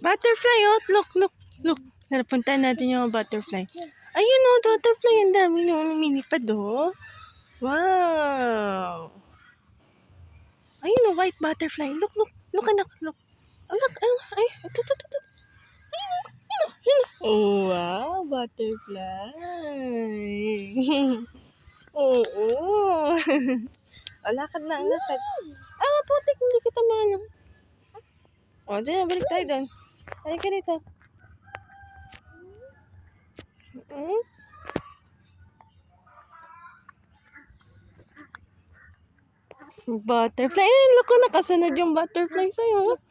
Butterfly, oh. Look, look, look. Sana puntahan natin yung butterfly. Ayun, oh, butterfly. Ang dami nung lumilipad, oh. Wow. Ayun, oh, white butterfly. Look, look. Look, anak, look. Anak, ay, ito, ito, ito. Ayun, ayun, ayun. Oh, wow, butterfly. Oo. Lakad na, lakad. Putik, hindi kita maano. Dyan, balik tayo doon. Balik ka dito. Butterfly. Look, nakasunod yung butterfly sa'yo.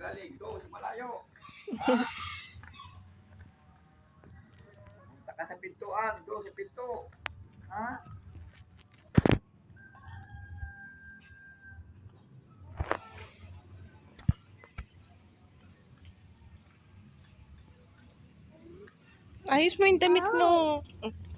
Galing, doon, malayo. Punta ka sa pintuan, doon sa pinto. Ha? Ayos mo yung damit mo. Ups.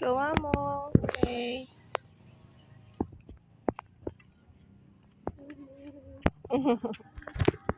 Gawa mo. Okay.